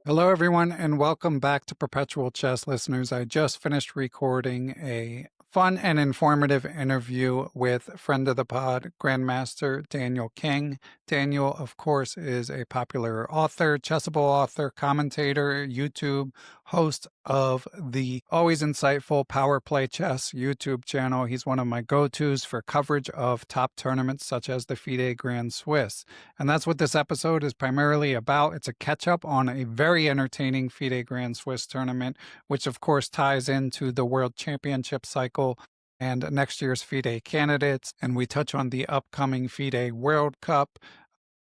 Hello, everyone, and welcome back to Perpetual Chess listeners. I just finished recording a fun and informative interview with friend of the pod, Grandmaster Daniel King. Daniel, of course, is a popular author, Chessable author, commentator, YouTube host of the always insightful Power Play Chess YouTube channel. He's one of my go-tos for coverage of top tournaments such as the FIDE Grand Swiss. And that's what this episode is primarily about. It's a catch-up on a very entertaining FIDE Grand Swiss tournament, which of course ties into the World Championship cycle and next year's FIDE candidates. And we touch on the upcoming FIDE World Cup.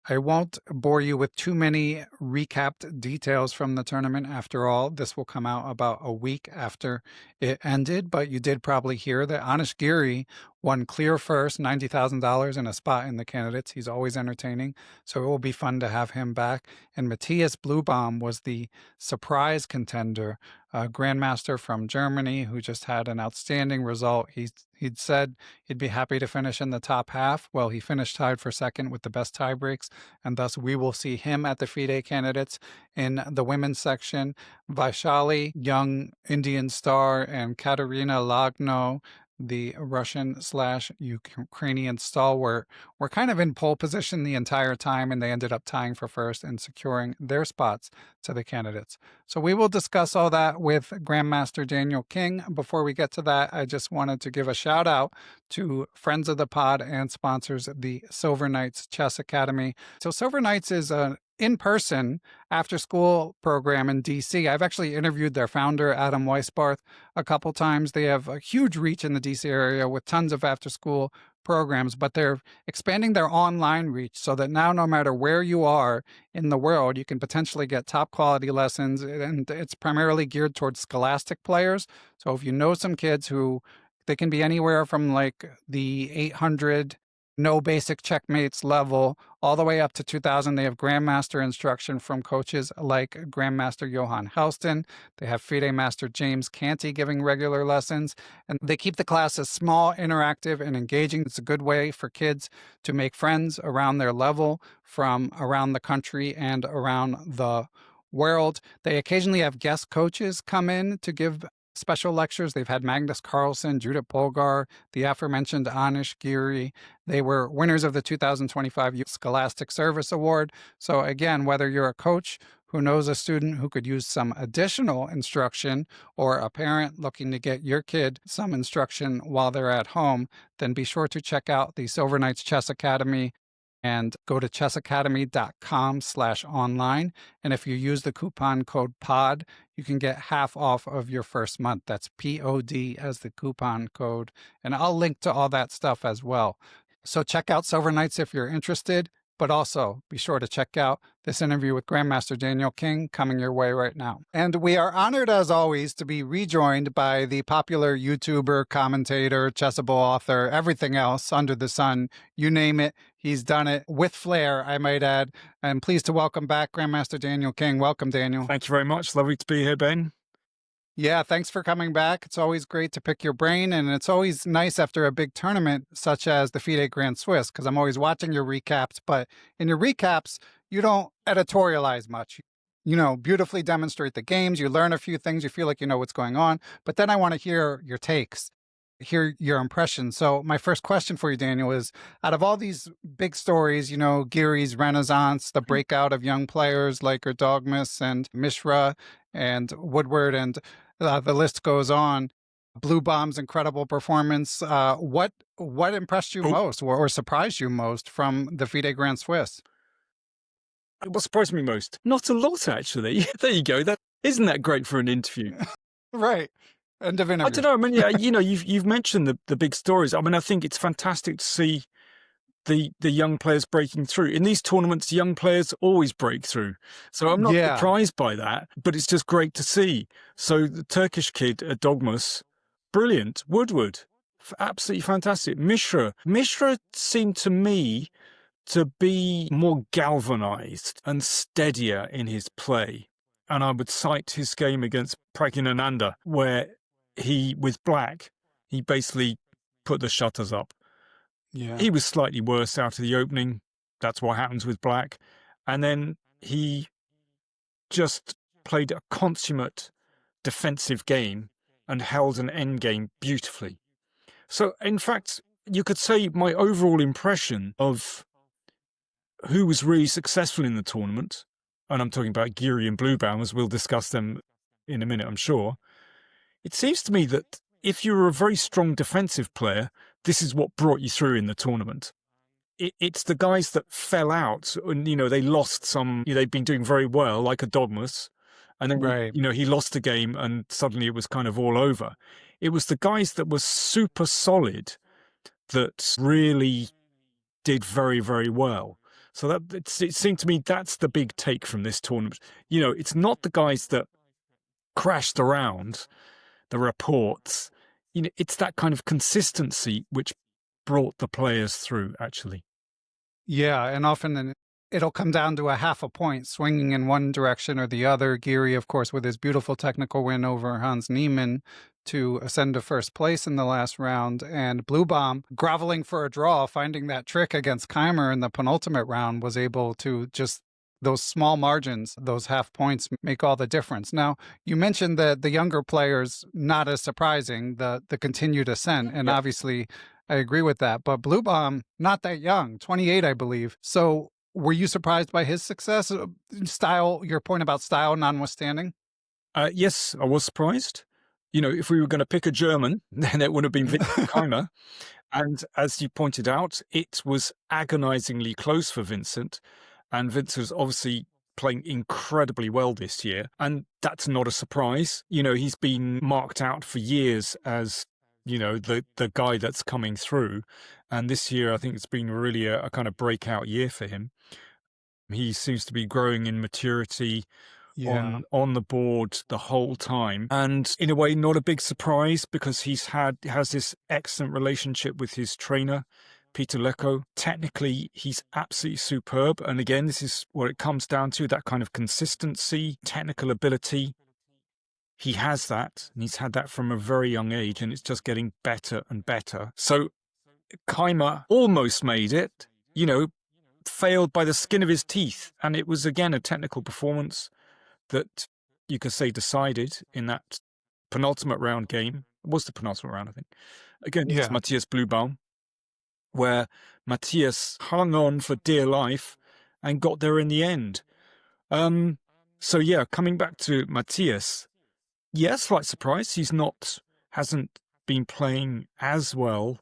I won't bore you with too many recapped details from the tournament. After all, this will come out about a week after it ended, but you did probably hear that Anish Giri won clear first, $90,000 in a spot in the candidates. He's always entertaining, so it will be fun to have him back. And Matthias Blübaum was the surprise contender, a grandmaster from Germany who just had an outstanding result. He'd said he'd be happy to finish in the top half. Well, he finished tied for second with the best tie breaks, and thus we will see him at the FIDE candidates. In the women's section, Vaishali, young Indian star, and Katerina Lagno, the Russian/Ukrainian stalwart, were kind of in pole position the entire time, and they ended up tying for first and securing their spots to the candidates. So we will discuss all that with Grandmaster Daniel King. Before we get to that, I just wanted to give a shout out to friends of the pod and sponsors, the Silver Knights Chess Academy. So Silver Knights is a in-person after-school program in DC. I've actually interviewed their founder, Adam Weisbarth, a couple times. They have a huge reach in the DC area with tons of after-school programs, but they're expanding their online reach so that now no matter where you are in the world, you can potentially get top quality lessons, and it's primarily geared towards scholastic players. So if you know some kids who, they can be anywhere from like the 800 no basic checkmates level all the way up to 2000. They have grandmaster instruction from coaches like Grandmaster Johan Houston. They have FIDE Master James Canty giving regular lessons, and they keep the classes small, interactive, and engaging. It's a good way for kids to make friends around their level from around the country and around the world. They occasionally have guest coaches come in to give special lectures. They've had Magnus Carlsen, Judith Polgar, the aforementioned Anish Giri. They were winners of the 2025 Youth Scholastic Service Award. So again, whether you're a coach who knows a student who could use some additional instruction, or a parent looking to get your kid some instruction while they're at home, then be sure to check out the Silver Knights Chess Academy and go to chessacademy.com/online. And if you use the coupon code POD, you can get half off of your first month. That's POD as the coupon code. And I'll link to all that stuff as well. So check out Silver Knights if you're interested, but also be sure to check out this interview with Grandmaster Daniel King coming your way right now. And we are honored, as always, to be rejoined by the popular YouTuber, commentator, Chessable author, everything else under the sun. You name it, he's done it with flair, I might add. I'm pleased to welcome back Grandmaster Daniel King. Welcome, Daniel. Thank you very much. Lovely to be here, Ben. Yeah, thanks for coming back. It's always great to pick your brain, and it's always nice after a big tournament such as the FIDE Grand Swiss, because I'm always watching your recaps, but in your recaps, you don't editorialize much. You know, beautifully demonstrate the games, you learn a few things, you feel like you know what's going on, but then I want to hear your takes, hear your impressions. So my first question for you, Daniel, is out of all these big stories, you know, Giri's renaissance, the breakout of young players like Erdogmus and Mishra and Woodward, and the list goes on, Bluebaum's incredible performance, what impressed you most or surprised you most from the FIDE Grand Swiss? What surprised me most? Not a lot, actually. There you go. Isn't that great for an interview? Right. End of interview. I don't know. I mean, yeah, you know, you've mentioned the big stories. I mean, I think it's fantastic to see the young players breaking through. In these tournaments, young players always break through. So I'm not surprised by that, but it's just great to see. So the Turkish kid, Erdogmus, brilliant. Woodward, absolutely fantastic. Mishra seemed to me to be more galvanized and steadier in his play. And I would cite his game against Pragyanananda, where with black, he basically put the shutters up. Yeah. He was slightly worse out of the opening. That's what happens with black. And then he just played a consummate defensive game and held an end game beautifully. So, in fact, you could say my overall impression of who was really successful in the tournament, and I'm talking about Giri and Bluebaum, as we'll discuss them in a minute, I'm sure. It seems to me that if you were a very strong defensive player, this is what brought you through in the tournament. It's the guys that fell out and, they lost some, they'd been doing very well, like Erdogmus, and then, he lost a game and suddenly it was kind of all over. It was the guys that were super solid that really did very, very well. So it seemed to me that's the big take from this tournament. It's not the guys that crashed around the reports. It's that kind of consistency which brought the players through, actually. Yeah, and often it'll come down to a half a point swinging in one direction or the other. Giri, of course, with his beautiful technical win over Hans Niemann to ascend to first place in the last round, and Bluebaum groveling for a draw, finding that trick against Keimer in the penultimate round, was able to just those small margins, those half points make all the difference. Now, you mentioned that the younger players, not as surprising, the continued ascent, and obviously I agree with that. But Bluebaum, not that young, 28, I believe. So were you surprised by his success? Style, your point about style notwithstanding? Yes, I was surprised. If we were going to pick a German, then it would have been Vincent Keimer. And as you pointed out, it was agonizingly close for Vincent. And Vincent was obviously playing incredibly well this year. And that's not a surprise. He's been marked out for years as, the guy that's coming through. And this year, I think it's been really a kind of breakout year for him. He seems to be growing in maturity on the board the whole time. And in a way, not a big surprise because has this excellent relationship with his trainer, Peter Lecco. Technically, he's absolutely superb. And again, this is what it comes down to, that kind of consistency, technical ability. He has that, and he's had that from a very young age, and it's just getting better and better. So Keimer almost made it, failed by the skin of his teeth. And it was, again, a technical performance that you could say decided in that penultimate round game. It was the penultimate round, I think. Again, it's Matthias Blübaum, where Matthias hung on for dear life and got there in the end. So yeah, coming back to Matthias, slight surprise. Hasn't been playing as well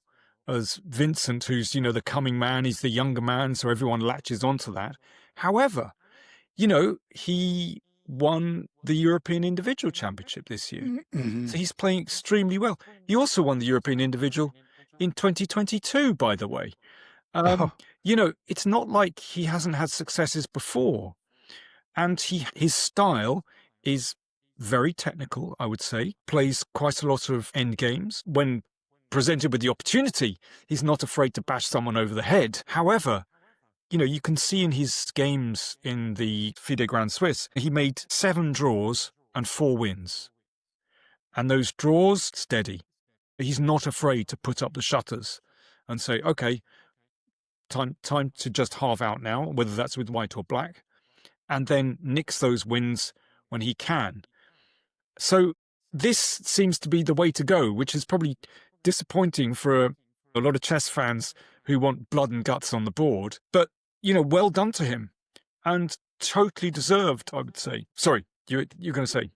as Vincent, who's, the coming man. He's the younger man, so everyone latches onto that. However, he won the European Individual Championship this year. Mm-hmm. So he's playing extremely well. He also won the European Individual in 2022, by the way. It's not like he hasn't had successes before. And his style is very technical, I would say. Plays quite a lot of end games. When presented with the opportunity, he's not afraid to bash someone over the head. However, you can see in his games in the FIDE Grand Swiss, he made 7 draws and 4 wins. And those draws, steady. He's not afraid to put up the shutters and say, okay, time to just halve out now, whether that's with white or black, and then nix those wins when he can. So this seems to be the way to go, which is probably disappointing for a lot of chess fans who want blood and guts on the board. But well done to him, and totally deserved, I would say. Sorry, you're going to say?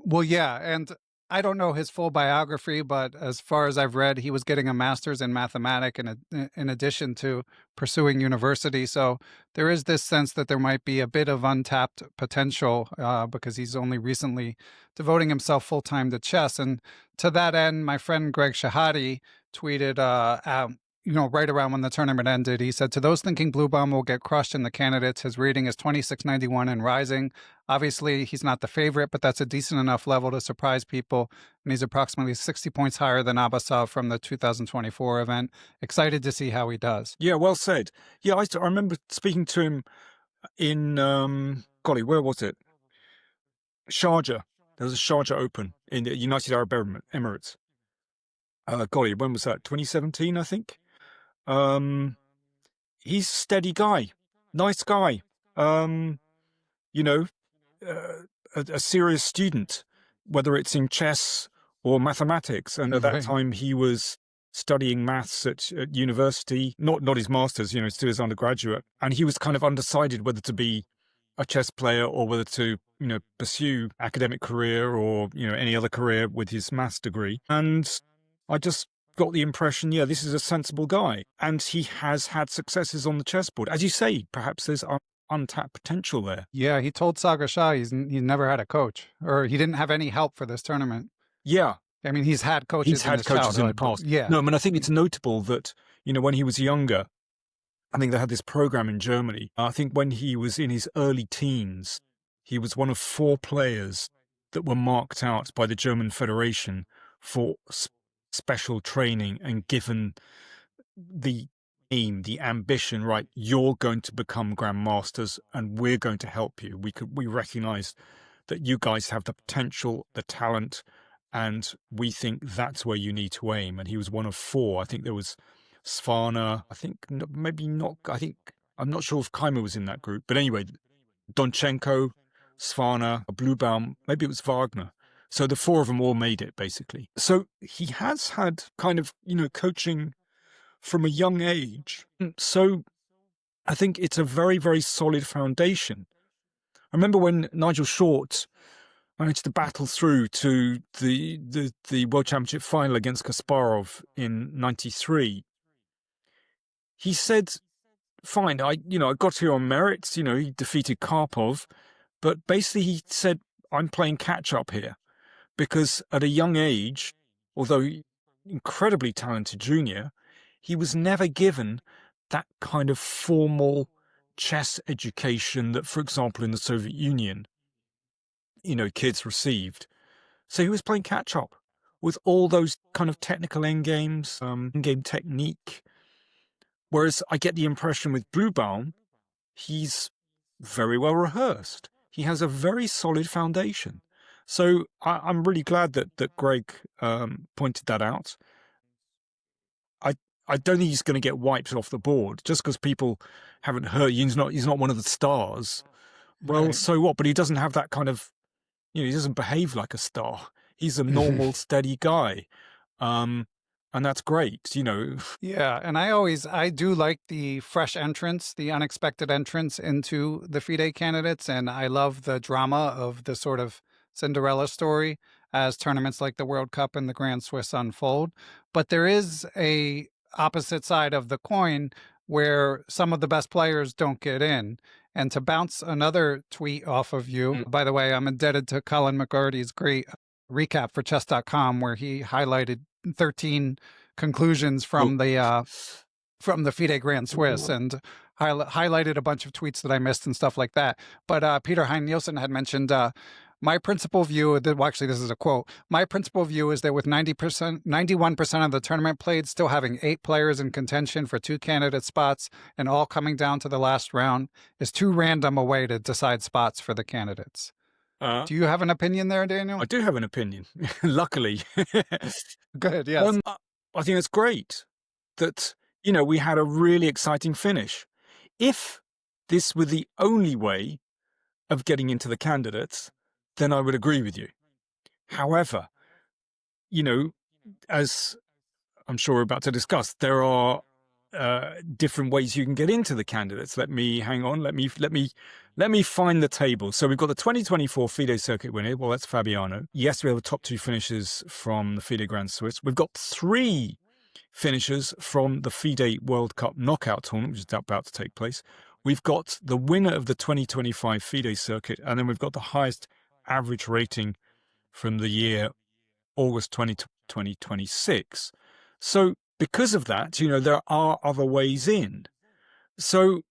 Well, yeah, and I don't know his full biography, but as far as I've read, he was getting a master's in mathematics in addition to pursuing university. So there is this sense that there might be a bit of untapped potential because he's only recently devoting himself full-time to chess. And to that end, my friend Greg Shahadi tweeted right around when the tournament ended, he said, "To those thinking Bluebaum will get crushed in the candidates, his rating is 2691 and rising. Obviously, he's not the favorite, but that's a decent enough level to surprise people. And he's approximately 60 points higher than Abasov from the 2024 event. Excited to see how he does." Yeah, well said. Yeah, I remember speaking to him in, where was it? Sharjah. There was a Sharjah Open in the United Arab Emirates. When was that? 2017, I think. He's a steady guy. nice guy. You know, a serious student, whether it's in chess or mathematics. And at that time, he was studying maths at university, not his master's, still his undergraduate. And he was kind of undecided whether to be a chess player or whether to, pursue academic career or, any other career with his maths degree. And I just got the impression, this is a sensible guy. And he has had successes on the chessboard. As you say, perhaps there's untapped potential there. Yeah, he told Sagar Shah he's never had a coach, or he didn't have any help for this tournament. Yeah. I mean, he's had coaches in the past. Yeah. No, I mean, I think it's notable that, when he was younger, I think they had this program in Germany. I think when he was in his early teens, he was one of 4 players that were marked out by the German Federation for special training and given the aim, the ambition, right? You're going to become grandmasters and we're going to help you. We recognize that you guys have the potential, the talent, and we think that's where you need to aim. And he was one of 4. I think there was Svana. I'm not sure if Keimer was in that group, but anyway, Donchenko, Svana, Blübaum, maybe it was Wagner. So the 4 of them all made it, basically. So he has had kind of, coaching from a young age. So I think it's a very, very solid foundation. I remember when Nigel Short managed to battle through to the World Championship final against Kasparov in '93. He said, fine, I got here on merits, he defeated Karpov, but basically he said, I'm playing catch up here because at a young age, although incredibly talented junior, he was never given that kind of formal chess education that, for example, in the Soviet Union, kids received. So he was playing catch up with all those kind of technical endgames, endgame technique. Whereas I get the impression with Bluebaum, he's very well rehearsed. He has a very solid foundation. So I'm really glad that Greg pointed that out. I don't think he's going to get wiped off the board just because people haven't heard. He's not one of the stars. Well, right. So what? But he doesn't have that kind of, he doesn't behave like a star. He's a normal, steady guy. And that's great, Yeah, and I do like the fresh entrance, the unexpected entrance into the FIDE candidates, and I love the drama of the sort of Cinderella story as tournaments like the World Cup and the Grand Swiss unfold. But there is a opposite side of the coin where some of the best players don't get in. And to bounce another tweet off of you, by the way, I'm indebted to Colin McGarty's great recap for chess.com where he highlighted 13 conclusions from the FIDE Grand Swiss and highlighted a bunch of tweets that I missed and stuff like that. But Peter Hein Nielsen had mentioned, my principal view, actually this is a quote, my principal view is that with 91% of the tournament played, still having 8 players in contention for 2 candidate spots and all coming down to the last round is too random a way to decide spots for the candidates. Do you have an opinion there, Daniel? I do have an opinion, luckily. Good, yes. I think it's great that, we had a really exciting finish. If this were the only way of getting into the candidates, then I would agree with you. However, as I'm sure we're about to discuss, there are different ways you can get into the candidates. Let me find the table. So we've got the 2024 FIDE circuit winner. Well, that's Fabiano. Yes, we have the top 2 finishes from the FIDE Grand Swiss. We've got 3 finishers from the FIDE World Cup knockout tournament, which is about to take place. We've got the winner of the 2025 FIDE circuit, and then we've got the highest average rating from the year August 2026. So because of that, there are other ways in. So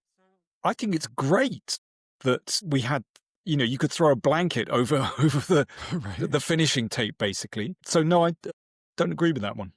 I think it's great that we had, you could throw a blanket over the right. the finishing tape, basically. So no, I don't agree with that one.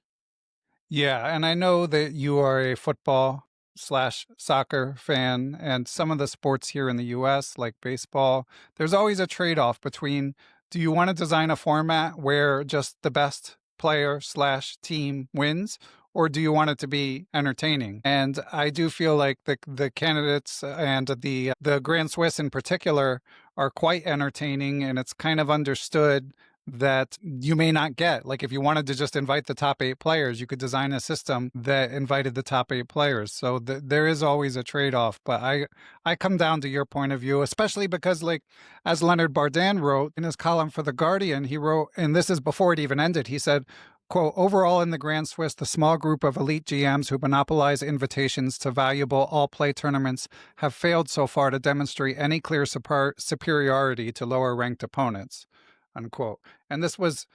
Yeah, and I know that you are a football/soccer fan, and some of the sports here in the US, like baseball, there's always a trade-off between, do you want to design a format where just the best player/team wins, or do you want it to be entertaining? And I do feel like the candidates and the Grand Swiss in particular are quite entertaining, and it's kind of understood that you may not get. Like if you wanted to just invite the top 8 players, you could design a system that invited the top 8 players. So there is always a trade-off. But I come down to your point of view, especially because, like, as Leonard Bardan wrote in his column for The Guardian, he wrote, and this is before it even ended, he said, quote, overall in the Grand Swiss, the small group of elite GMs who monopolize invitations to valuable all-play tournaments have failed so far to demonstrate any clear superiority to lower-ranked opponents, unquote. And this was,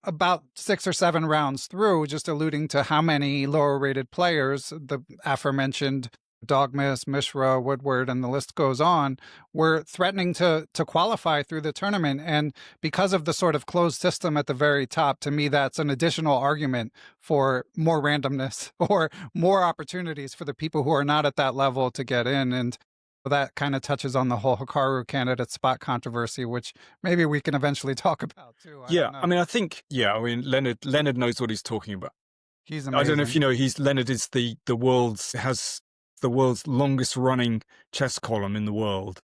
about 6 or 7 rounds through, just alluding to how many lower-rated players, the aforementioned Erdogmus, Mishra, Woodward, and the list goes on, were threatening to qualify through the tournament. And because of the sort of closed system at the very top, to me, that's an additional argument for more randomness or more opportunities for the people who are not at that level to get in. And that kind of touches on the whole Hikaru candidate spot controversy, which maybe we can eventually talk about too. Leonard knows what he's talking about. He's amazing. I don't know if you know, Leonard is the world's longest running chess column in the world.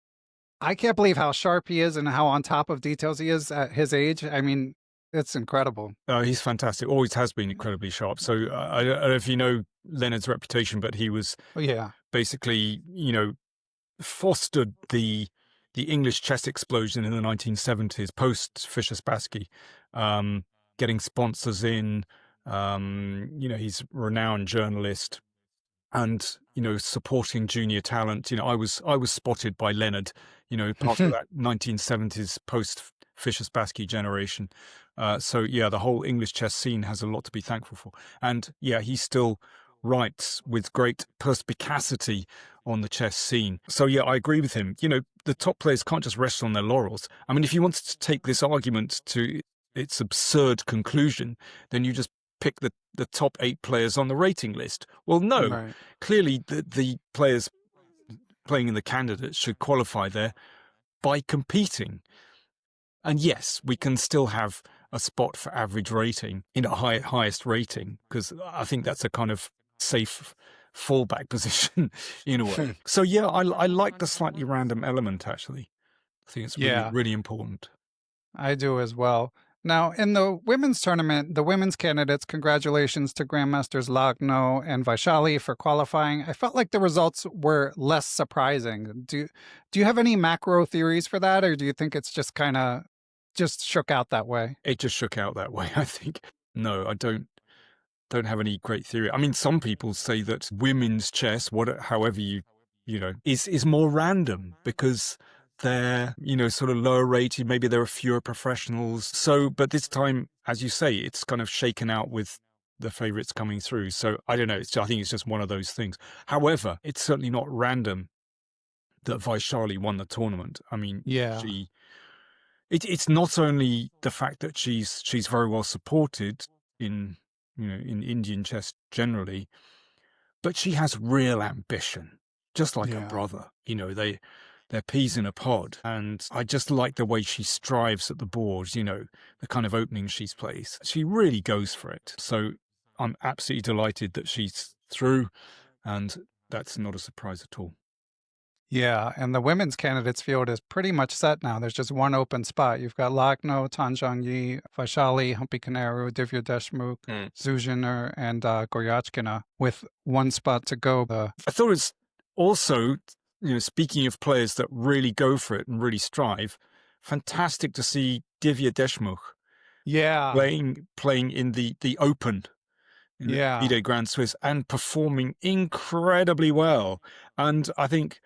I can't believe how sharp he is and how on top of details he is at his age. I mean, it's incredible. He's fantastic. Always has been incredibly sharp. So I don't know if you know Leonard's reputation, but he was basically, fostered the English chess explosion in the 1970s, post Fischer-Spassky, getting sponsors in. He's a renowned journalist, and supporting junior talent. I was spotted by Leonard, part of that 1970s post Fischer-Spassky generation. The whole English chess scene has a lot to be thankful for. And he still writes with great perspicacity on the chess scene. So I agree with him. The top players can't just rest on their laurels. I mean, if you wanted to take this argument to its absurd conclusion, then you just pick the top 8 players on the rating list. Well, no, right. Clearly the players playing in the candidates should qualify there by competing. And yes, we can still have a spot for average rating in a highest rating, because I think that's a kind of safe fallback position in a way. So I like the slightly random element, actually. I think it's really, really important. I do as well. Now, in the women's tournament, the women's candidates, congratulations to Grandmasters Lagno and Vaishali for qualifying. I felt like the results were less surprising. Do you have any macro theories for that, or do you think it's just kind of just shook out that way? It just shook out that way, I think. No, I don't have any great theory. I mean, some people say that women's chess, however is more random because they're, sort of lower rated. Maybe there are fewer professionals. So, but this time, as you say, it's kind of shaken out with the favorites coming through. So I don't know. I think it's just one of those things. However, it's certainly not random that Vaishali won the tournament. I mean, it's not only the fact that she's very well supported in Indian chess generally, but she has real ambition, just like her brother. They're peas in a pod, and I just like the way she strives at the board, the kind of openings she's plays. She really goes for it. So I'm absolutely delighted that she's through, and that's not a surprise at all. Yeah, and the women's candidates field is pretty much set now. There's just one open spot. You've got Lagno, Tanzhangyi, Vaishali, Humpy Kaneru, Divya Deshmukh, Zuzhiner, and Goryachkina with one spot to go. I thought it's also, speaking of players that really go for it and really strive, fantastic to see Divya Deshmukh playing in the Open, in the FIDE Grand Swiss, and performing incredibly well. And I think,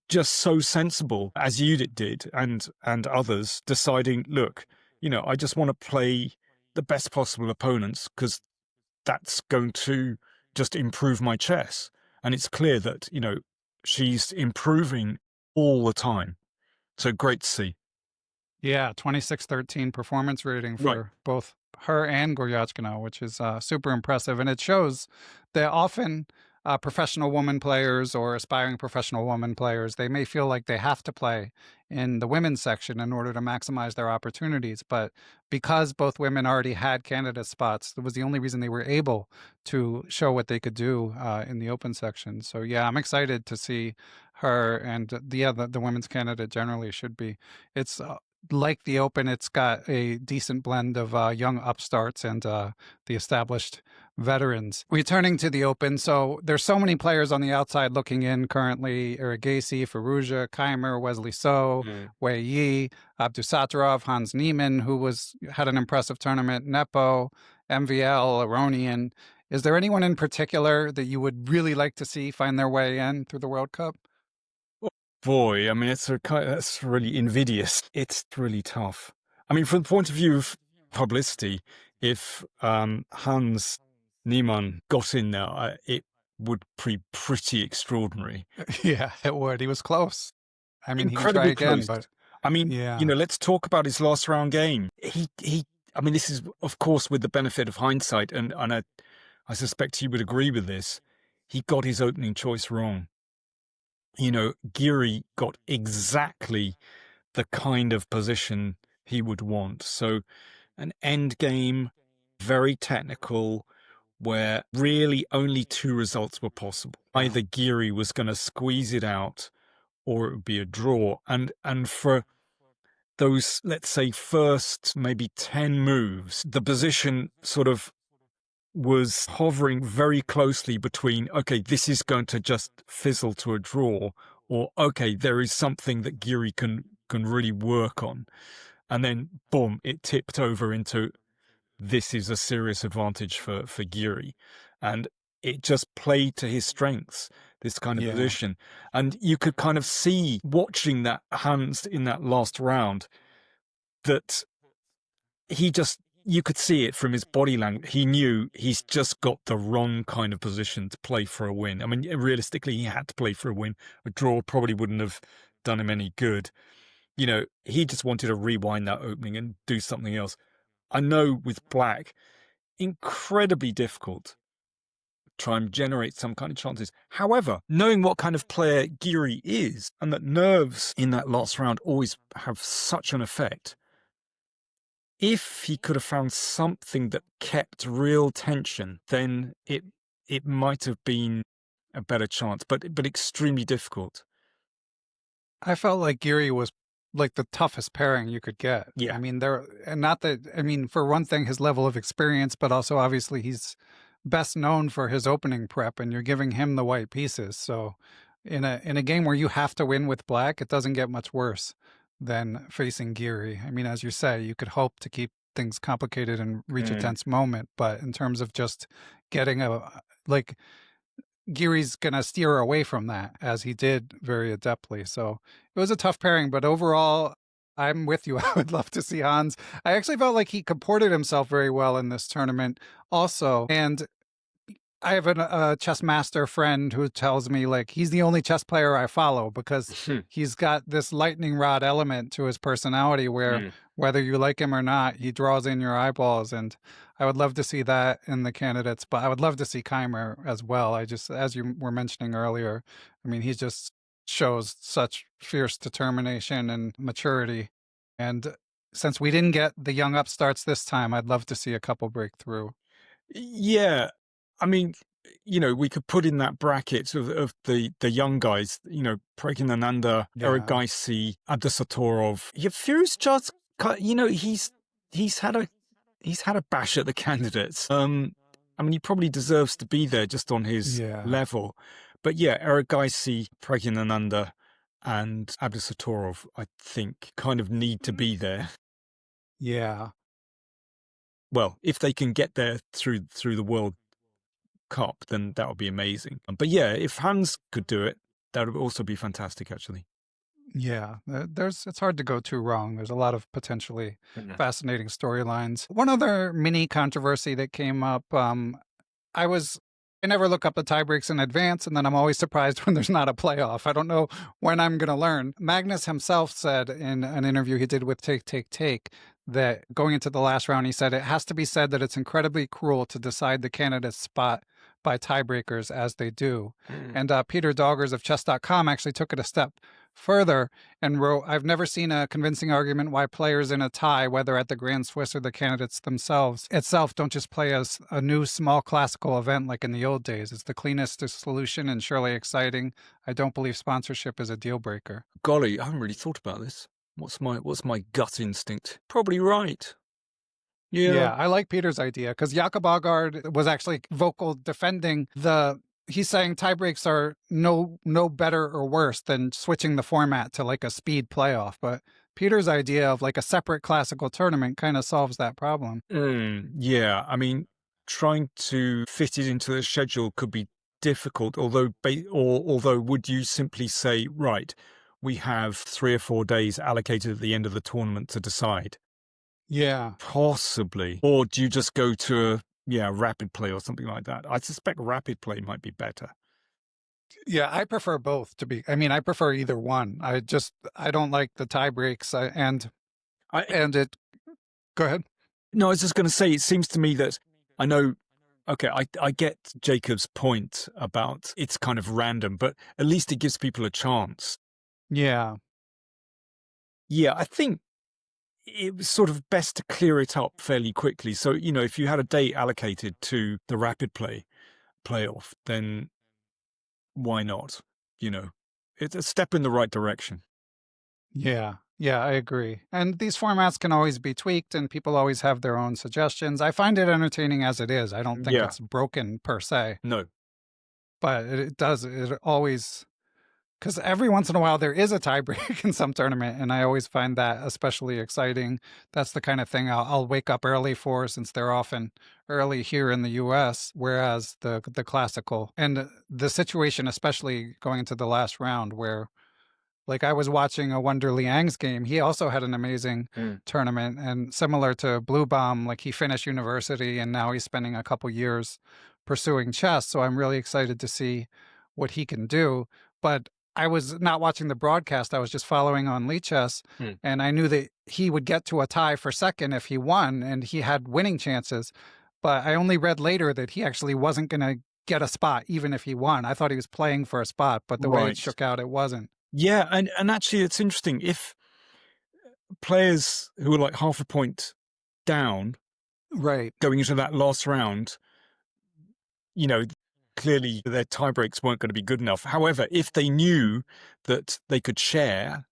just so sensible, as you did, and others, deciding, look, I just want to play the best possible opponents because that's going to just improve my chess. And it's clear that, she's improving all the time. So great to see. Yeah, 2613 performance rating for both her and Goryachkina, which is super impressive. And it shows that often professional woman players or aspiring professional woman players, they may feel like they have to play in the women's section in order to maximize their opportunities. But because both women already had candidate spots, that was the only reason they were able to show what they could do in the open section. So yeah, I'm excited to see her, and the women's candidate generally should be. It's like the open, it's got a decent blend of young upstarts and the established veterans. Returning to the open, so there's so many players on the outside looking in currently: Irigasi, Firouzja, Keimer, Wesley So, Wei Yi, Abdusattorov, Hans Niemann, who had an impressive tournament, Nepo, MVL, Aronian. Is there anyone in particular that you would really like to see find their way in through the World Cup? Boy, I mean, that's really invidious. It's really tough. I mean, from the point of view of publicity, if Hans Niemann got in there, it would be pretty extraordinary. Yeah, it would. He was close. I mean, incredibly he can try again, close. but I mean, yeah. Let's talk about his last round game. I mean, this is, of course, with the benefit of hindsight, and I suspect he would agree with this. He got his opening choice wrong. Giri got exactly the kind of position he would want. So an end game, very technical, where really only two results were possible. Either Giri was going to squeeze it out or it would be a draw. And for those, let's say, first maybe 10 moves, the position sort of was hovering very closely between, okay, this is going to just fizzle to a draw, or okay, there is something that Giri can really work on. And then boom, it tipped over into, this is a serious advantage for Giri. And it just played to his strengths, this kind of position. And you could kind of see, watching that Hans in that last round, that you could see it from his body language. He knew he's just got the wrong kind of position to play for a win. I mean, realistically, he had to play for a win. A draw probably wouldn't have done him any good. He just wanted to rewind that opening and do something else. I know with black, incredibly difficult to try and generate some kind of chances. However, knowing what kind of player Giri is, and that nerves in that last round always have such an effect, if he could have found something that kept real tension, then it might have been a better chance, but extremely difficult. I felt like Giri was like the toughest pairing you could get. Yeah. I mean, for one thing, his level of experience, but also obviously he's best known for his opening prep, and you're giving him the white pieces. So in a game where you have to win with black, it doesn't get much worse than facing Giri. I mean, as you say, you could hope to keep things complicated and reach a tense moment, but in terms of just getting Giri's gonna steer away from that, as he did very adeptly. So it was a tough pairing, but overall, I'm with you. I would love to see Hans. I actually felt like he comported himself very well in this tournament also, and I have a chess master friend who tells me, like, he's the only chess player I follow because he's got this lightning rod element to his personality where whether you like him or not, he draws in your eyeballs. And I would love to see that in the candidates, but I would love to see Keimer as well. As you were mentioning earlier, I mean, he just shows such fierce determination and maturity. And since we didn't get the young upstarts this time, I'd love to see a couple break through. Yeah. I mean, we could put in that bracket of the young guys, Pragyanananda, Irigasi, Abdusattorov. Yeah, Firouzja's, he's had a bash at the candidates. I mean, he probably deserves to be there just on his level. But yeah, Irigasi, Pragyanananda, and Abdusattorov, I think, kind of need to be there. Yeah. Well, if they can get there through the World Cup, then that would be amazing. But yeah, if Hans could do it, that would also be fantastic, actually. Yeah, it's hard to go too wrong. There's a lot of potentially fascinating storylines. One other mini controversy that came up, I never look up the tiebreaks in advance, and then I'm always surprised when there's not a playoff. I don't know when I'm going to learn. Magnus himself said in an interview he did with Take that going into the last round, he said, "It has to be said that it's incredibly cruel to decide the candidate's spot by tiebreakers as they do. And Peter Doggers of chess.com actually took it a step further and wrote, I've never seen a convincing argument why players in a tie, whether at the Grand Swiss or the candidates themselves itself, don't just play as a new small classical event like in the old days. It's the cleanest solution and surely exciting. I don't believe sponsorship is a deal breaker. Golly, I haven't really thought about this. What's my gut instinct? Probably right. Yeah, I like Peter's idea because Jakob Aagaard was actually vocal defending he's saying tiebreaks are no better or worse than switching the format to like a speed playoff. But Peter's idea of like a separate classical tournament kind of solves that problem. Yeah, I mean, trying to fit it into the schedule could be difficult, although would you simply say, right, we have 3 or 4 days allocated at the end of the tournament to decide? Yeah. Possibly. Or do you just go to rapid play or something like that? I suspect rapid play might be better. Yeah, I prefer both I prefer either one. I don't like the tie breaks go ahead. No, I was just going to say, it seems to me that I get Jacob's point about it's kind of random, but at least it gives people a chance. Yeah. Yeah, I think it was sort of best to clear it up fairly quickly. So, if you had a date allocated to the rapid playoff, then why not? It's a step in the right direction. Yeah, I agree. And these formats can always be tweaked and people always have their own suggestions. I find it entertaining as it is. I don't think it's broken per se. No. But it always, because every once in a while there is a tiebreak in some tournament, and I always find that especially exciting. That's the kind of thing I'll wake up early for, since they're often early here in the US, whereas the classical and the situation, especially going into the last round, where like I was watching a Wonder Liang's game. He also had an amazing tournament, and similar to Bluebaum, like he finished university and now he's spending a couple years pursuing chess. So I'm really excited to see what he can do. But I was not watching the broadcast. I was just following on Lichess, and I knew that he would get to a tie for second if he won, and he had winning chances. But I only read later that he actually wasn't going to get a spot even if he won. I thought he was playing for a spot, but the way it shook out, it wasn't. Yeah, and actually it's interesting. If players who are like half a point down going into that last round, clearly their tie breaks weren't going to be good enough. However, if they knew that they could share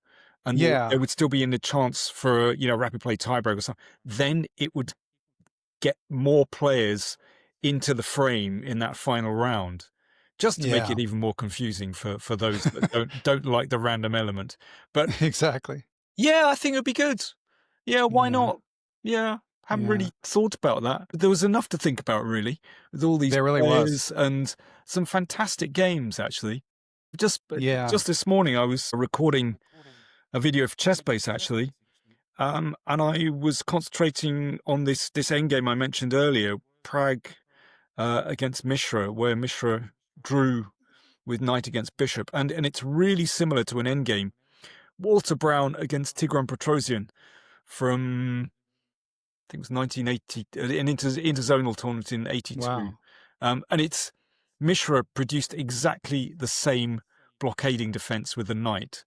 and they would still be in the chance for rapid play tiebreak or something, then it would get more players into the frame in that final round, just to make it even more confusing for those that don't like the random element. But exactly. Yeah, I think it'd be good. Yeah, why not? Yeah. Haven't really thought about that. But there was enough to think about, really, with all these players and some fantastic games, actually. Just this morning, I was recording a video for ChessBase, actually, and I was concentrating on this endgame I mentioned earlier, Prague against Mishra, where Mishra drew with knight against bishop, and it's really similar to an endgame. Walter Brown against Tigran Petrosian from, I think it was 1980, an interzonal tournament in 82. Wow. And it's Mishra produced exactly the same blockading defense with the knight.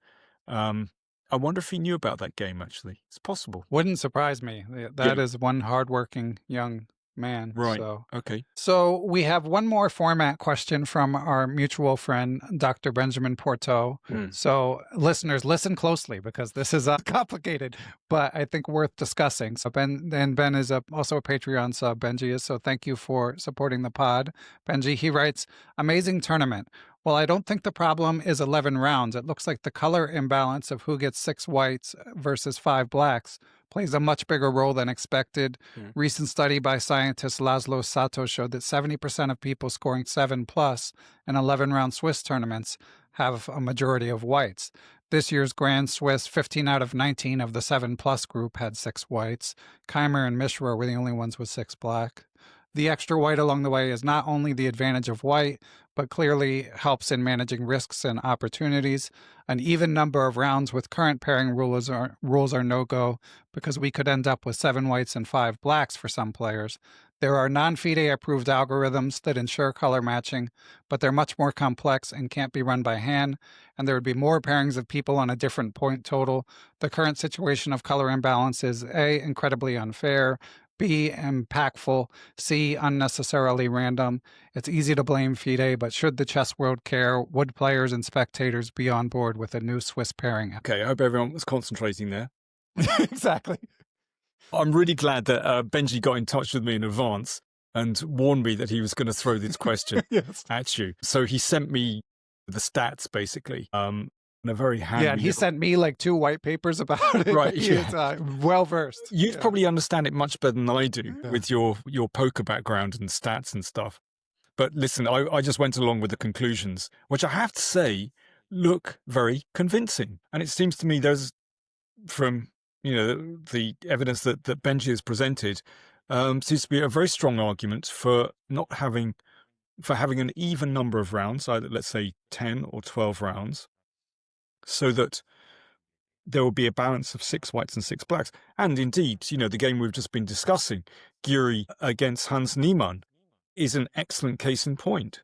I wonder if he knew about that game, actually. It's possible. Wouldn't surprise me. That is one hardworking young man. Right. So. Okay. So we have one more format question from our mutual friend, Dr. Benjamin Porteau. So listeners, listen closely because this is complicated, but I think worth discussing. So Ben is also a Patreon sub, Benji is. So thank you for supporting the pod. Benji, he writes, amazing tournament. Well, I don't think the problem is 11 rounds. It looks like the color imbalance of who gets 6 whites versus 5 blacks plays a much bigger role than expected. Recent study by scientist Laszlo Sato showed that 70% of people scoring 7+ in 11-round Swiss tournaments have a majority of whites. This year's Grand Swiss, 15 out of 19 of the 7+ group had 6 whites. Keimer and Mishra were the only ones with 6 black. The extra white along the way is not only the advantage of white, but clearly helps in managing risks and opportunities. An even number of rounds with current pairing rules are no-go because we could end up with 7 whites and 5 blacks for some players. There are non-FIDE approved algorithms that ensure color matching, but they're much more complex and can't be run by hand, and there would be more pairings of people on a different point total. The current situation of color imbalance is A, incredibly unfair, B, impactful, C, unnecessarily random. It's easy to blame FIDE, but should the chess world care, would players and spectators be on board with a new Swiss pairing? Okay, I hope everyone was concentrating there. Exactly. I'm really glad that Benji got in touch with me in advance and warned me that he was going to throw this question at you. So he sent me the stats, basically, and a very handy... Yeah, and he sent me like 2 white papers about it. Right, He's well-versed. You probably understand it much better than I do with your poker background and stats and stuff. But listen, I just went along with the conclusions, which I have to say look very convincing. And it seems to me there's, from the evidence that Benji has presented, seems to be a very strong argument for having an even number of rounds, either let's say 10 or 12 rounds, so that there will be a balance of 6 whites and 6 blacks. And indeed, the game we've just been discussing, Giri against Hans Niemann, is an excellent case in point.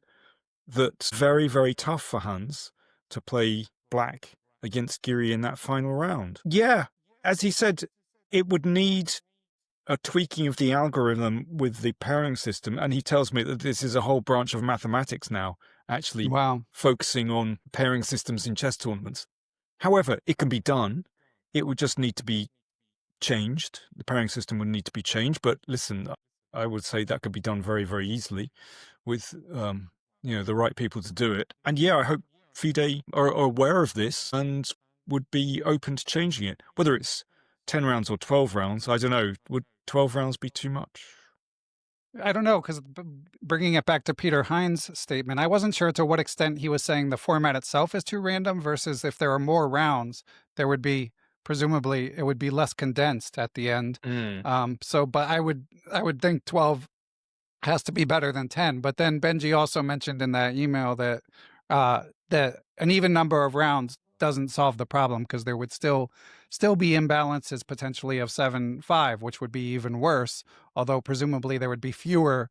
That's very, very tough for Hans to play black against Giri in that final round. Yeah, as he said, it would need a tweaking of the algorithm with the pairing system, and he tells me that this is a whole branch of mathematics now, actually focusing on pairing systems in chess tournaments. However, it can be done. It would just need to be changed. The pairing system would need to be changed, but listen, I would say that could be done very, very easily with the right people to do it. And yeah, I hope FIDE are aware of this and would be open to changing it. Whether it's 10 rounds or 12 rounds, I don't know. Would 12 rounds be too much? I don't know, because bringing it back to Peter Hines' statement, I wasn't sure to what extent he was saying the format itself is too random versus if there are more rounds, there would be, presumably, it would be less condensed at the end. But I would think 12 has to be better than 10. But then Benji also mentioned in that email that that an even number of rounds doesn't solve the problem, because there would still be imbalances potentially of 7-5, which would be even worse, although presumably there would be fewer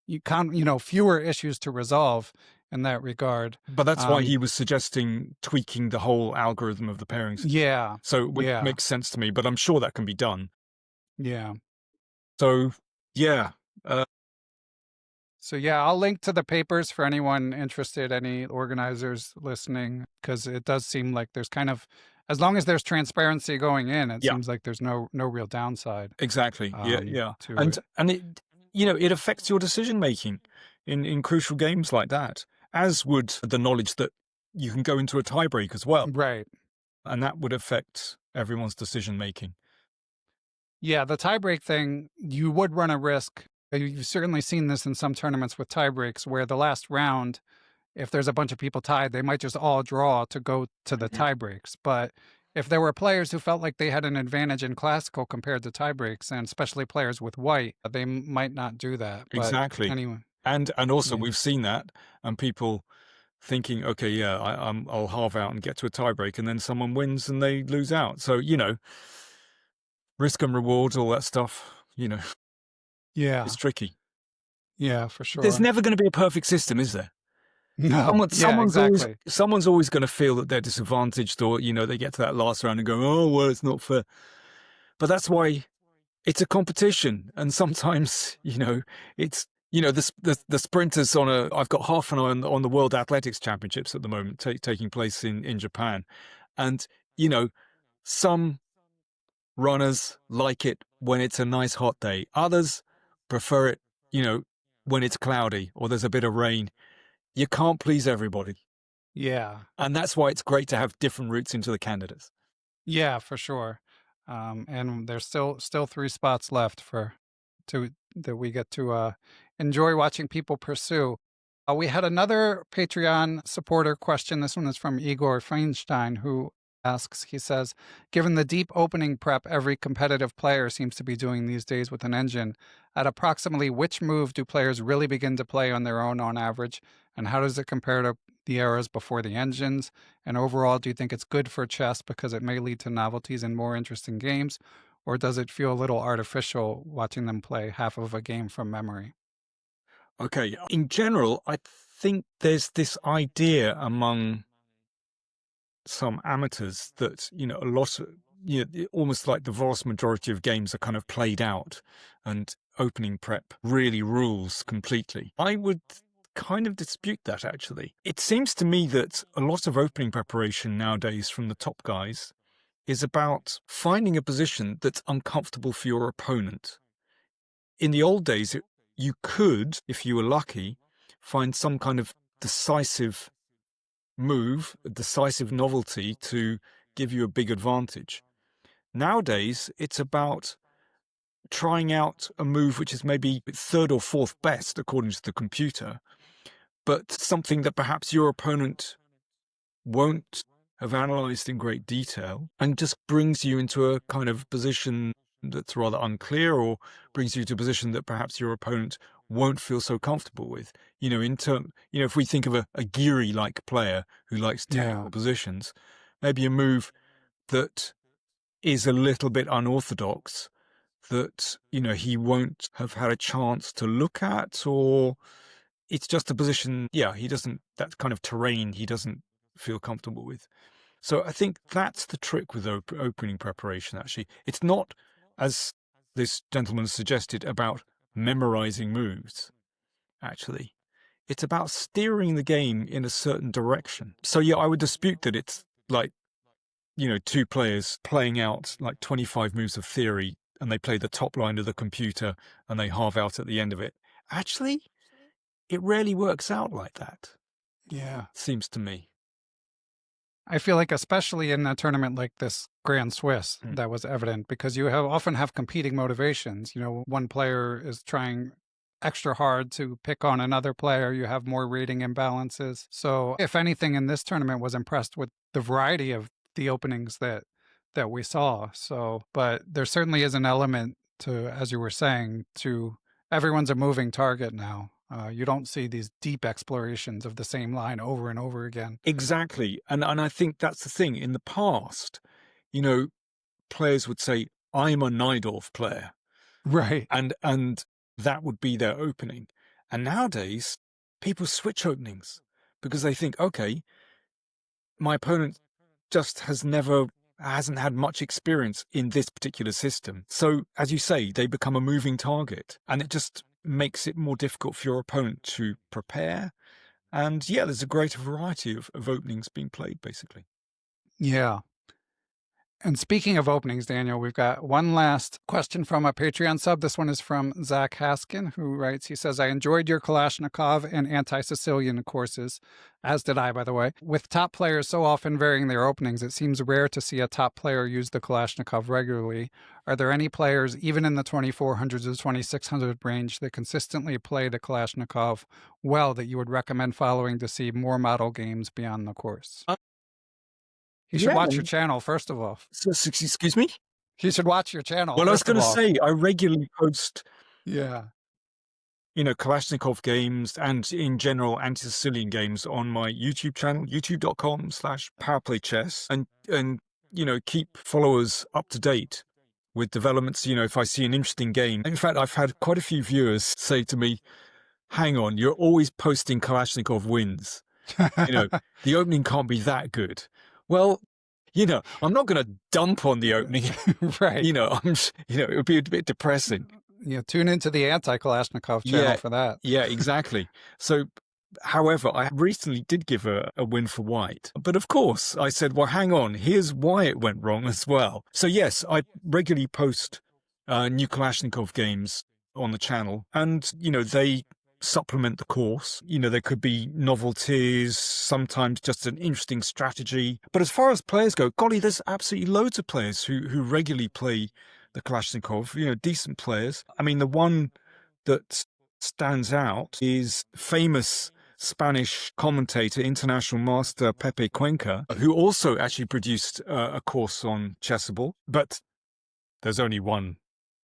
issues to resolve in that regard. But that's why he was suggesting tweaking the whole algorithm of the pairing system. Yeah. So it makes sense to me, but I'm sure that can be done. Yeah. So, yeah. So yeah, I'll link to the papers for anyone interested, any organizers listening, because it does seem like there's kind of, as long as there's transparency going in, it seems like there's no real downside. Exactly. Yeah. And it it affects your decision making in crucial games like that, as would the knowledge that you can go into a tiebreak as well. Right. And that would affect everyone's decision making. Yeah, the tiebreak thing, you would run a risk. You've certainly seen this in some tournaments with tiebreaks, where the last round, if there's a bunch of people tied, they might just all draw to go to the tiebreaks. But if there were players who felt like they had an advantage in classical compared to tiebreaks, and especially players with white, they might not do that. But exactly. Anyway. And also we've seen that, and people thinking, okay, yeah, I'll halve out and get to a tiebreak, and then someone wins and they lose out. So, risk and reward, all that stuff, Yeah. it's tricky. Yeah, for sure. There's never going to be a perfect system, is there? No. Someone's always going to feel that they're disadvantaged, or, they get to that last round and go, oh, well, it's not fair. But that's why it's a competition. And sometimes, it's, the sprinters I've got half an eye on the World Athletics Championships at the moment, taking place in Japan. And, some runners like it when it's a nice hot day. Others prefer it, when it's cloudy or there's a bit of rain. You can't please everybody. Yeah. And that's why it's great to have different routes into the candidates. Yeah, for sure. And there's still 3 spots left that we get to enjoy watching people pursue. We had another Patreon supporter question. This one is from Igor Feinstein, who asks, he says, given the deep opening prep every competitive player seems to be doing these days with an engine, at approximately which move do players really begin to play on their own on average? And how does it compare to the eras before the engines? And overall, do you think it's good for chess because it may lead to novelties and more interesting games? or does it feel a little artificial watching them play half of a game from memory? Okay, in general, I think there's this idea among some amateurs that, a lot of, almost like the vast majority of games are kind of played out and opening prep really rules completely. I would kind of dispute that, actually. It seems to me that a lot of opening preparation nowadays from the top guys is about finding a position that's uncomfortable for your opponent. In the old days, you could, if you were lucky, find some kind of decisive move, a decisive novelty to give you a big advantage. Nowadays, it's about trying out a move which is maybe third or fourth best according to the computer, but something that perhaps your opponent won't have analyzed in great detail and just brings you into a kind of position that's rather unclear, or brings you to a position that perhaps your opponent won't feel so comfortable with. If we think of a Giri-like player who likes technical positions, maybe a move that is a little bit unorthodox that, he won't have had a chance to look at, or it's just a position, that kind of terrain he doesn't feel comfortable with. So I think that's the trick with opening preparation, actually. It's not, as this gentleman suggested, about memorizing moves, actually. It's about steering the game in a certain direction. So yeah, I would dispute that it's like, two players playing out like 25 moves of theory, and they play the top line of the computer and they halve out at the end of it. Actually, it rarely works out like that. Yeah. Seems to me. I feel like especially in a tournament like this Grand Swiss, that was evident because you often have competing motivations. One player is trying extra hard to pick on another player. You have more rating imbalances. So if anything in this tournament, was impressed with the variety of the openings that we saw. So, but there certainly is an element to, as you were saying, to everyone's a moving target now. You don't see these deep explorations of the same line over and over again. Exactly. And I think that's the thing. In the past, players would say, I'm a Najdorf player. Right. And that would be their opening. And nowadays, people switch openings because they think, okay, my opponent just hasn't had much experience in this particular system. So, as you say, they become a moving target, and it just makes it more difficult for your opponent to prepare. And yeah, there's a greater variety of openings being played, basically. Yeah. And speaking of openings, Daniel, we've got one last question from a Patreon sub. This one is from Zach Haskin, who writes, he says, I enjoyed your Kalashnikov and anti-Sicilian courses, as did I, by the way. With top players so often varying their openings, it seems rare to see a top player use the Kalashnikov regularly. Are there any players, even in the 2400s to 2600 range, that consistently play the Kalashnikov well that you would recommend following to see more model games beyond the course? You should watch your channel, first of all. Excuse me? You should watch your channel. Well, I was going to say, I regularly post, Kalashnikov games and in general anti-Sicilian games on my YouTube channel, youtube.com/powerplaychess, and keep followers up to date with developments. If I see an interesting game. In fact, I've had quite a few viewers say to me, hang on, you're always posting Kalashnikov wins. The opening can't be that good. Well, I'm not going to dump on the opening. Right. It would be a bit depressing. Tune into the anti-Kalashnikov channel for that. Yeah, exactly. So, however, I recently did give a win for white. But of course, I said, well, hang on, here's why it went wrong as well. So yes, I regularly post new Kalashnikov games on the channel. And, they supplement the course. There could be novelties, sometimes just an interesting strategy. But as far as players go, golly, there's absolutely loads of players who regularly play the Kalashnikov, decent players. I mean, the one that stands out is famous Spanish commentator, international master Pepe Cuenca, who also actually produced a course on Chessable. But there's only one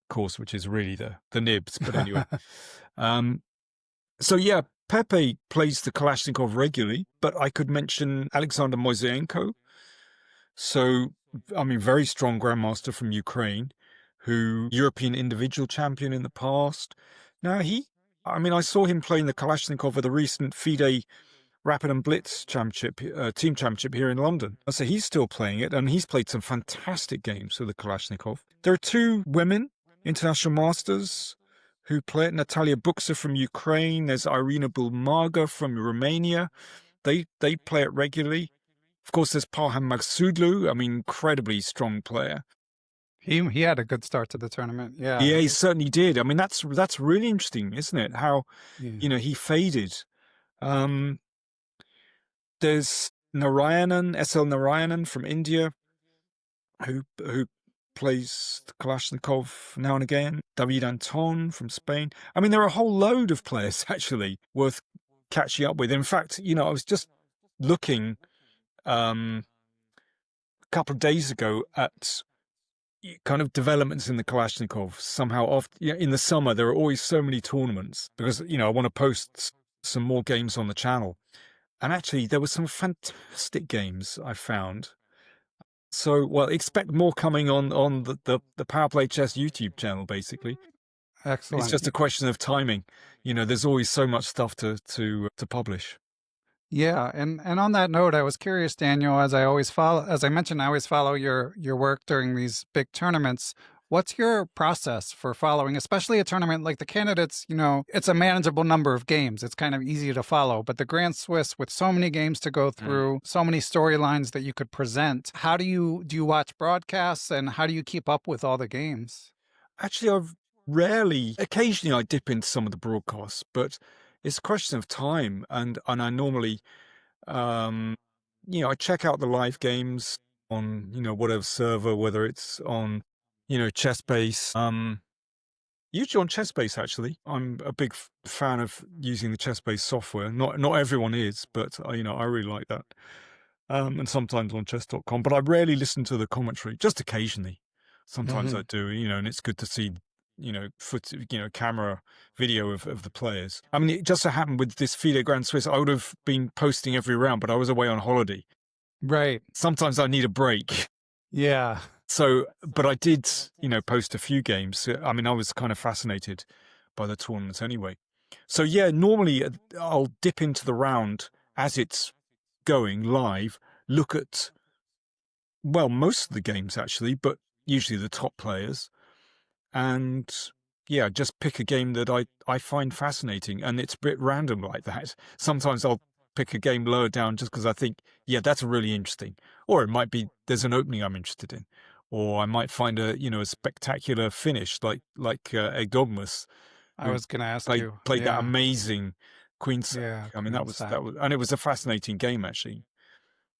course, which is really the nibs. But anyway. So yeah, Pepe plays the Kalashnikov regularly, but I could mention Alexander Moisenko. So, I mean, very strong grandmaster from Ukraine, who European individual champion in the past. Now I saw him playing the Kalashnikov at the recent FIDE Rapid and Blitz Championship, team championship here in London. So he's still playing it, and he's played some fantastic games with the Kalashnikov. There are two women international masters who play it. Natalia Buksa from Ukraine. There's Irina Bulmaga from Romania. They play it regularly. Of course, there's Parham Magsudlu. Incredibly strong player. He had a good start to the tournament. Yeah, he certainly did. That's really interesting, isn't it? How he faded. There's Narayanan, SL Narayanan from India, who plays the Kalashnikov now and again. David Anton from Spain. There are a whole load of players actually worth catching up with. In fact, I was just looking a couple of days ago at kind of developments in the Kalashnikov. Somehow, in the summer, there are always so many tournaments because I want to post some more games on the channel. And actually, there were some fantastic games I found. So, expect more coming on the Power Play Chess YouTube channel, basically. Excellent. It's just a question of timing. There's always so much stuff to publish. Yeah, and on that note, I was curious, Daniel, as I mentioned, I always follow your work during these big tournaments. What's your process for following, especially a tournament like the Candidates? It's a manageable number of games. It's kind of easy to follow. But the Grand Swiss, with so many games to go through, so many storylines that you could present, how do you watch broadcasts, and how do you keep up with all the games? Actually, occasionally I dip into some of the broadcasts, but it's a question of time. And I normally, I check out the live games on, whatever server, whether it's on Chessbase, usually on Chessbase, actually. I'm a big fan of using the Chessbase software. Not everyone is, but, I really like that. And sometimes on chess.com, but I rarely listen to the commentary, just occasionally. Sometimes I do, and it's good to see, camera video of the players. It just so happened with this FIDE Grand Swiss, I would have been posting every round, but I was away on holiday. Right. Sometimes I need a break. Yeah. So, but I did, post a few games. I was kind of fascinated by the tournaments anyway. So yeah, normally I'll dip into the round as it's going live, look at, most of the games actually, but usually the top players. And yeah, just pick a game that I find fascinating. And it's a bit random like that. Sometimes I'll pick a game lower down just because I think, that's really interesting. Or it might be there's an opening I'm interested in. Or I might find a spectacular finish like Erdogmus. I was going to ask you. Played that amazing Queen sack. Yeah, that was, and it was a fascinating game actually.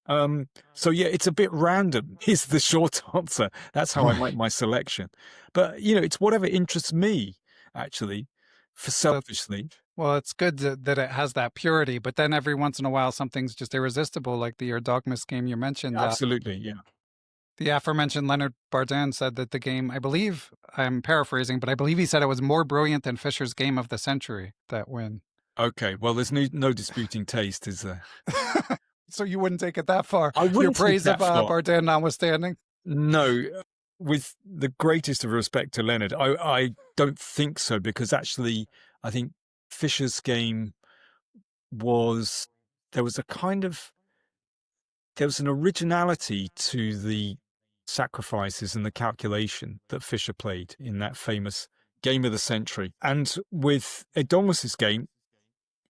So yeah, it's a bit random is the short answer. That's how I make my selection. But it's whatever interests me actually, for selfishly. Well, it's good that it has that purity, but then every once in a while something's just irresistible, like the Erdogmus game you mentioned. Absolutely, yeah. The aforementioned Leonard Bardin said that the game, I believe, I'm paraphrasing, but I believe he said it was more brilliant than Fischer's game of the century, that win. Okay, well, there's no disputing taste, is there? So you wouldn't take it that far? I wouldn't. Your praise of Bardin notwithstanding? No, with the greatest of respect to Leonard, I don't think so, because actually I think Fischer's game there was an originality to the sacrifices and the calculation that Fischer played in that famous game of the century. And with Erdogmus's game,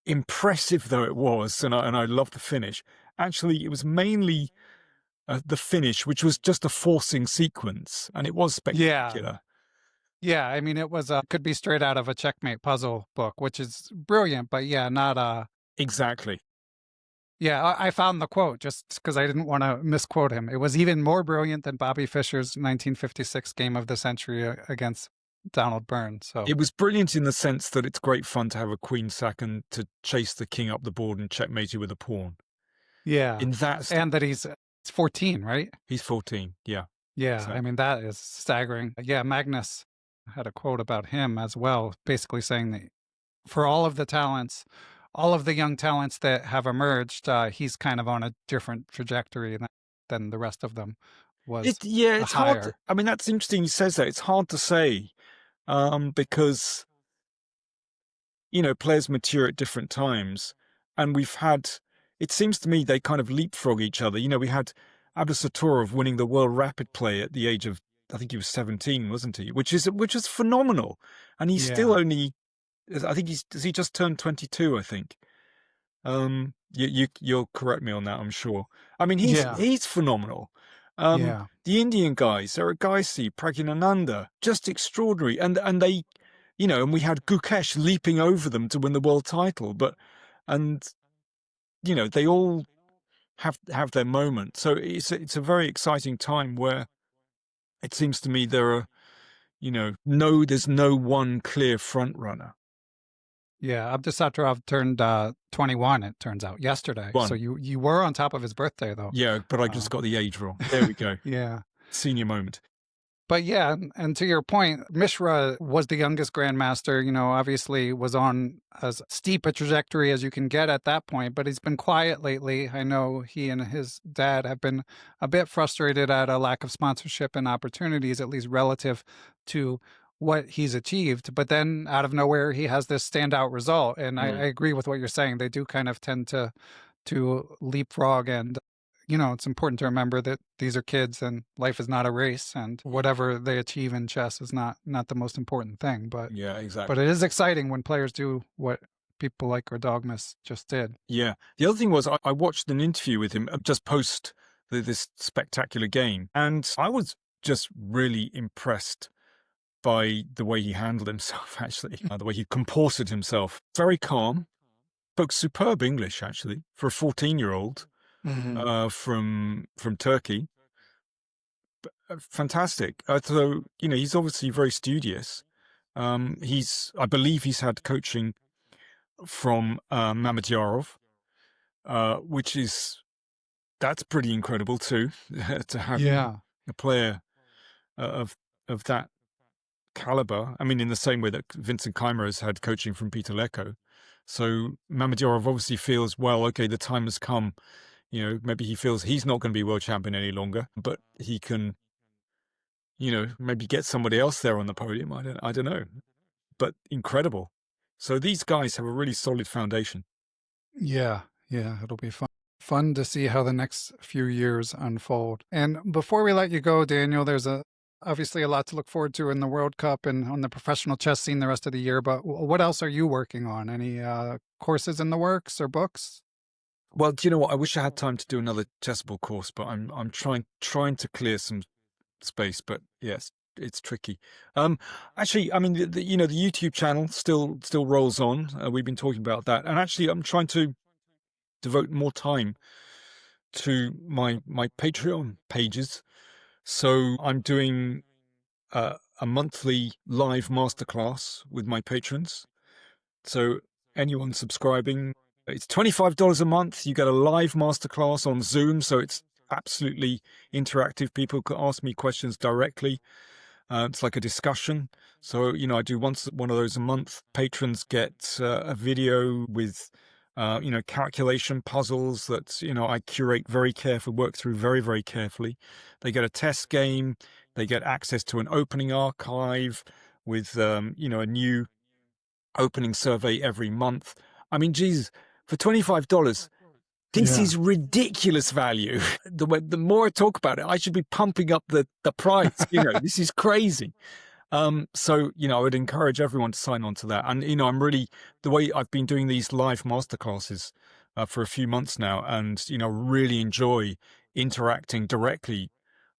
impressive though it was, and I love the finish, actually it was mainly the finish, which was just a forcing sequence, and it was spectacular. Yeah, it was could be straight out of a checkmate puzzle book, which is brilliant, but not Exactly. Yeah, I found the quote just because I didn't want to misquote him. It was even more brilliant than Bobby Fischer's 1956 game of the century against Donald Byrne. So it was brilliant in the sense that it's great fun to have a queen sack and to chase the king up the board and checkmate you with a pawn. Yeah, in that, and that he's 14, right? He's 14. Yeah. Yeah, exactly. That is staggering. Yeah, Magnus had a quote about him as well, basically saying that for all of the talents, all of the young talents that have emerged, he's kind of on a different trajectory than the rest of them. was it's hard. higher. I mean, that's interesting. He says that it's hard to say because players mature at different times, and we've had. It seems to me they kind of leapfrog each other. We had Abdusattorov winning the World Rapid Play at the age of, I think he was 17, wasn't he? Which is phenomenal, and he's still only. I think he just turned 22. I think. You'll correct me on that, I'm sure. I mean, he's phenomenal. The Indian guys, Saragaisi, Pragyanananda, just extraordinary. And they, and we had Gukesh leaping over them to win the world title. They all have their moment. So it's a very exciting time where it seems to me there are, there's no one clear front runner. Yeah, Abdusattorov turned 21, it turns out, yesterday. So you were on top of his birthday, though. Yeah, but I just got the age wrong. There we go. Yeah. Senior moment. But yeah, and to your point, Mishra was the youngest grandmaster, obviously was on as steep a trajectory as you can get at that point, but he's been quiet lately. I know he and his dad have been a bit frustrated at a lack of sponsorship and opportunities, at least relative to what he's achieved. But then out of nowhere, he has this standout result. And I agree with what you're saying. They do kind of tend to leapfrog, and it's important to remember that these are kids and life is not a race, and whatever they achieve in chess is not the most important thing. But yeah, exactly. But it is exciting when players do what people like Erdogmus just did. Yeah. The other thing was I watched an interview with him just post this spectacular game, and I was just really impressed by the way he handled himself, actually, the way he comported himself. Very calm, spoke superb English, actually, for a 14-year-old. From Turkey. Fantastic. So, he's obviously very studious. I believe he's had coaching from Mamedyarov, that's pretty incredible too, to have a player of that caliber. I mean, in the same way that Vincent Keimer has had coaching from Peter Leko. So Mamedyarov obviously feels, well, okay, the time has come. Maybe he feels he's not going to be world champion any longer, but he can, maybe get somebody else there on the podium. I don't know, but incredible. So these guys have a really solid foundation. Yeah, it'll be fun to see how the next few years unfold. And before we let you go, Daniel, there's obviously a lot to look forward to in the World Cup and on the professional chess scene the rest of the year. But what else are you working on? Any courses in the works or books? Well, do you know what? I wish I had time to do another Chessable course, but I'm trying to clear some space. But yes, it's tricky. Actually, I mean, the YouTube channel still rolls on. We've been talking about that, and actually, I'm trying to devote more time to my Patreon pages. So I'm doing a monthly live masterclass with my patrons. So anyone subscribing, it's $25 a month. You get a live masterclass on Zoom, so it's absolutely interactive. People can ask me questions directly. It's like a discussion. So, I do one of those a month. Patrons get a video with, calculation puzzles that, I curate very carefully, work through very, very carefully. They get a test game. They get access to an opening archive with, a new opening survey every month. I mean, geez, for $25, this is ridiculous value. The more I talk about it, I should be pumping up the price. This is crazy. So, I would encourage everyone to sign on to that. And, I'm really, the way I've been doing these live masterclasses for a few months now, and, really enjoy interacting directly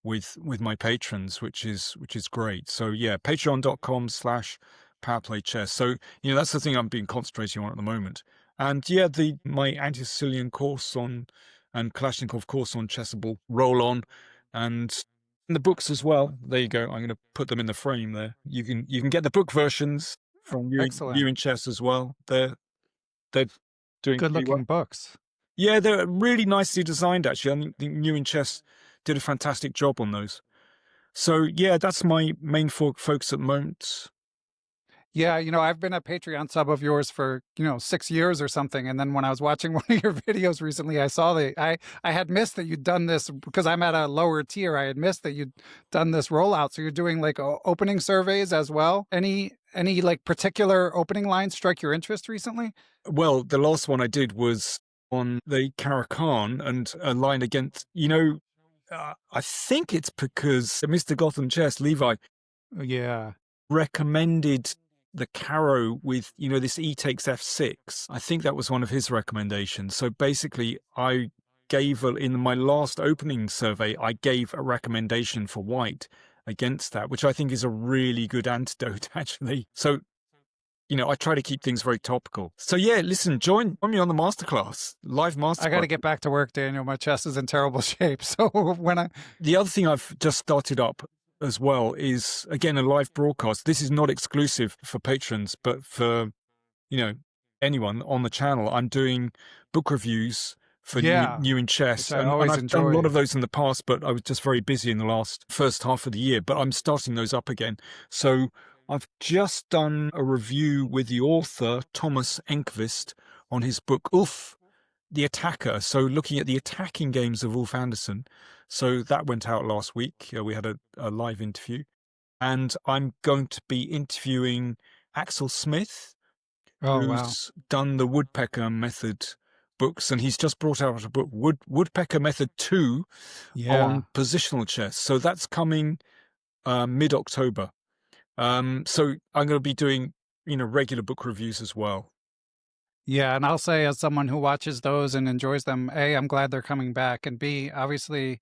with my patrons, which is great. So yeah, patreon.com/powerplaychess. So, that's the thing I've been concentrating on at the moment. And yeah, my anti-Sicilian course and Kalashnikov course on Chessable roll on, and the books as well. There you go. I'm going to put them in the frame there. You can get the book versions from you in Chess as well. They're doing good looking books. Yeah, they're really nicely designed, actually. I think New in Chess did a fantastic job on those. So yeah, that's my main focus at the moment. Yeah, I've been a Patreon sub of yours for, 6 years or something. And then when I was watching one of your videos recently, I saw that I had missed that you'd done this because I'm at a lower tier. I had missed that you'd done this rollout. So you're doing like opening surveys as well. Any like particular opening lines strike your interest recently? Well, the last one I did was on the Caracan and a line against, I think it's because Mr. Gotham Chess, Levi, Yeah. recommended the Caro with, this E takes F6. I think that was one of his recommendations. So basically, I gave, in my last opening survey, I gave a recommendation for white against that, which I think is a really good antidote, actually. So, I try to keep things very topical. So yeah, listen, join me on the masterclass, live masterclass. I got to get back to work, Daniel. My chess is in terrible shape. So The other thing I've just started up as well is, again, a live broadcast. This is not exclusive for patrons, but for, anyone on the channel. I'm doing book reviews for new in chess. Which I and always I've enjoy. done a lot of those in the past, but I was just very busy in the first half of the year. But I'm starting those up again. So I've just done a review with the author, Thomas Enquist, on his book, Ulf, the Attacker. So looking at the attacking games of Ulf Anderson. So that went out last week. We had a live interview. And I'm going to be interviewing Axel Smith, who's done the Woodpecker Method books. And he's just brought out a book, Woodpecker Method 2, on positional chess. So that's coming mid-October. So I'm going to be doing, regular book reviews as well. Yeah, and I'll say, as someone who watches those and enjoys them, A, I'm glad they're coming back, and B, obviously,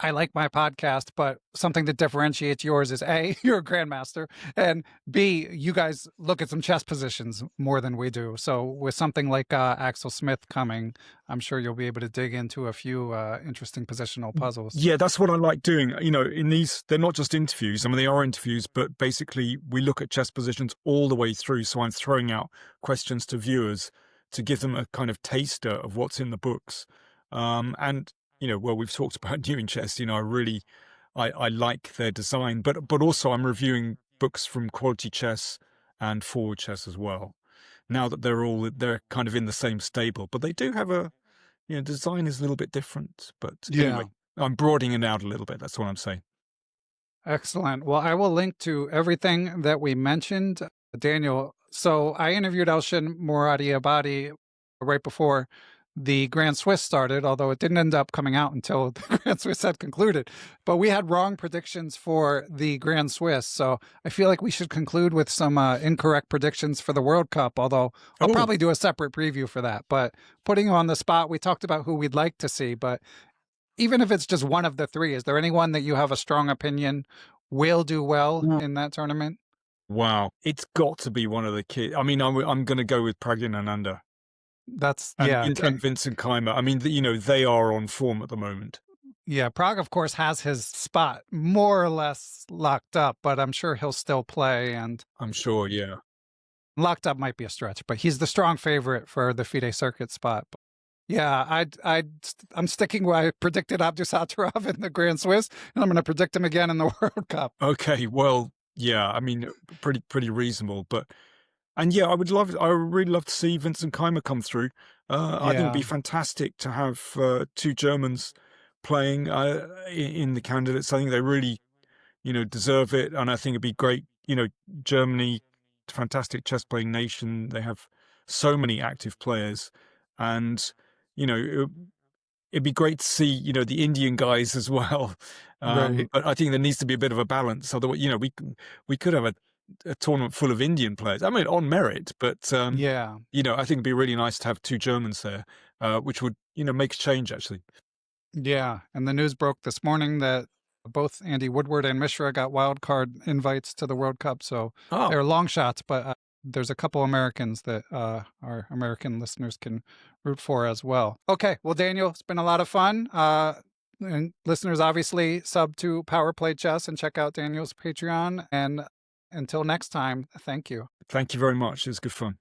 I like my podcast, but something that differentiates yours is A, you're a grandmaster, and B, you guys look at some chess positions more than we do. So with something like Axel Smith coming, I'm sure you'll be able to dig into a few interesting positional puzzles. Yeah, that's what I like doing. In these, they're not just interviews. I mean, they are interviews, but basically we look at chess positions all the way through. So I'm throwing out questions to viewers to give them a kind of taster of what's in the books. And well, we've talked about new in chess. I like their design, but also I'm reviewing books from Quality Chess and Forward Chess as well. Now that they're kind of in the same stable, but they do have design is a little bit different. But anyway, I'm broadening it out a little bit. That's what I'm saying. Excellent. Well, I will link to everything that we mentioned, Daniel. So I interviewed Elshin Moradiabadi right before the Grand Swiss started, although it didn't end up coming out until the Grand Swiss had concluded. But we had wrong predictions for the Grand Swiss. So I feel like we should conclude with some incorrect predictions for the World Cup, although I'll probably do a separate preview for that. But putting you on the spot, we talked about who we'd like to see, but even if it's just one of the three, is there anyone that you have a strong opinion will do well in that tournament? Wow. It's got to be one of the kids. I mean, I'm going to go with Pragyan Ananda. And Vincent Keimer. I mean, they are on form at the moment. Yeah, Prague, of course, has his spot more or less locked up, but I'm sure he'll still play. And I'm sure, yeah. Locked up might be a stretch, but he's the strong favorite for the FIDE circuit spot. Yeah, I'm sticking where I predicted Abdusattorov in the Grand Swiss, and I'm going to predict him again in the World Cup. Okay, well, yeah, I mean, pretty reasonable, and yeah, I would really love to see Vincent Keimer come through. I think it'd be fantastic to have two Germans playing in the candidates. I think they really, deserve it, and I think it'd be great. Germany, fantastic chess playing nation. They have so many active players, and it'd be great to see, the Indian guys as well. Right. But I think there needs to be a bit of a balance. Otherwise, we could have a tournament full of Indian players. I mean, on merit, but I think it'd be really nice to have two Germans there, which would, make a change actually. Yeah, and the news broke this morning that both Andy Woodward and Mishra got wildcard invites to the World Cup, so they're long shots, but there's a couple Americans that our American listeners can root for as well. Okay, well, Daniel, it's been a lot of fun. And listeners, obviously, sub to Power Play Chess and check out Daniel's Patreon. And until next time, thank you. Thank you very much. It was good fun.